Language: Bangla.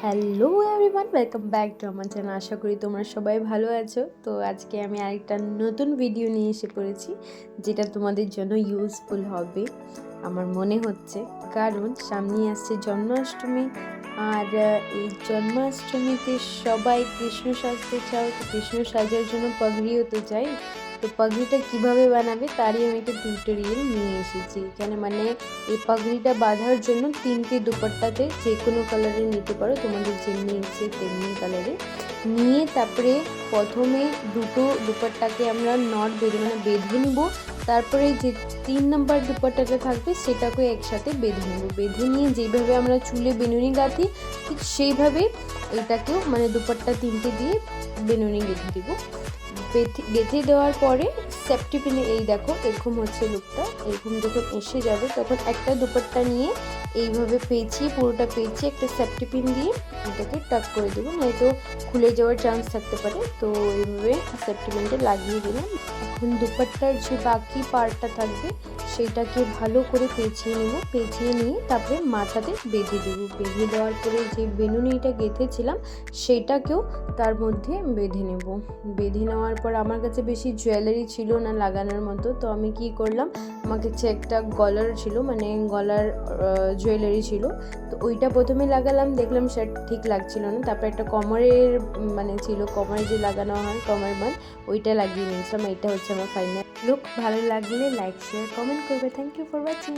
Hello everyone, welcome back to আমার চ্যানেল। আশা করি তোমরা সবাই ভালো আছো। তো আজকে আমি আরেকটা নতুন ভিডিও নিয়ে এসে পড়েছি, যেটা তোমাদের জন্য ইউজফুল হবে আমার মনে হচ্ছে। কারণ সামনে আসছে জন্মাষ্টমী, আর এই জন্মাষ্টমীতে সবাই কৃষ্ণ সাজতে চাও, তো কৃষ্ণ সাজার জন্য পাগড়িও তো চাই। তো পাগড়িটা কীভাবে বানাবে তারই আমি একটা টিউটোরিয়াল নিয়ে এসেছি এখানে। মানে এই পাগড়িটা বাঁধার জন্য 3টে দুপাট্টাতে যে কোনো কালারে নিতে পারো, তোমাদের যেমনি ইচ্ছে তেমনি কালারে নিয়ে তারপরে প্রথমে দুটো দুপাট্টাকে আমরা নট বেঁধে নিব। তারপরে যে 3 নম্বর দুপাট্টাটা থাকবে সেটাকে একসাথে বেঁধে নেব। বেঁধে নিয়ে যেভাবে আমরা চুলে বেনুনি গাঁথি ঠিক সেইভাবে এটাকেও মানে দুপাট্টা 3টে দিয়ে বেনুনি গেঁথে দিব। গেঁথে দেওয়ার পরে সেফটি পিনে এই দেখো এরকম হচ্ছে লুকটা। এরকম যখন এসে যাবে তখন একটা দুপাট্টা নিয়ে এইভাবে পেঁচিয়ে পুরোটা পেঁচিয়ে একটা সেফটি পিন দিয়ে এটাকে টাক করে দেবো, নয়তো খুলে যাওয়ার চান্স থাকতে পারে। তো এইভাবে সেফটি পিনটা লাগিয়ে দিলাম। এখন দুপাট্টার যে বাকি পার্টটা থাকবে সেইটাকে ভালো করে পেঁচিয়ে নেব। পেঁচিয়ে নিয়ে তারপরে মাথাতে বেঁধে দেবো। বেঁধে দেওয়ার পরে যে বেনুনিটা গেঁথেছিলাম সেইটাকেও তার মধ্যে বেঁধে নেব। বেঁধে নেওয়ার পর আমার কাছে বেশি জুয়েলারি ছিল না লাগানোর মতো, তো আমি কি করলাম, আমার কাছে একটা গলার ছিল, মানে গলার জুয়েলারি ছিল, তো ওইটা প্রথমে লাগালাম। দেখলাম সেটা ঠিক লাগছিল না। তারপর একটা কোমরের মানে ছিল, কোমরে যে লাগানো হয় কোমর বাঁধ, ওইটা লাগিয়ে নিয়েছিলাম। এটা হচ্ছে আমার ফাইনাল লুক। ভালো লাগলে লাইক শেয়ার কমেন্ট করবে। Thank you for watching.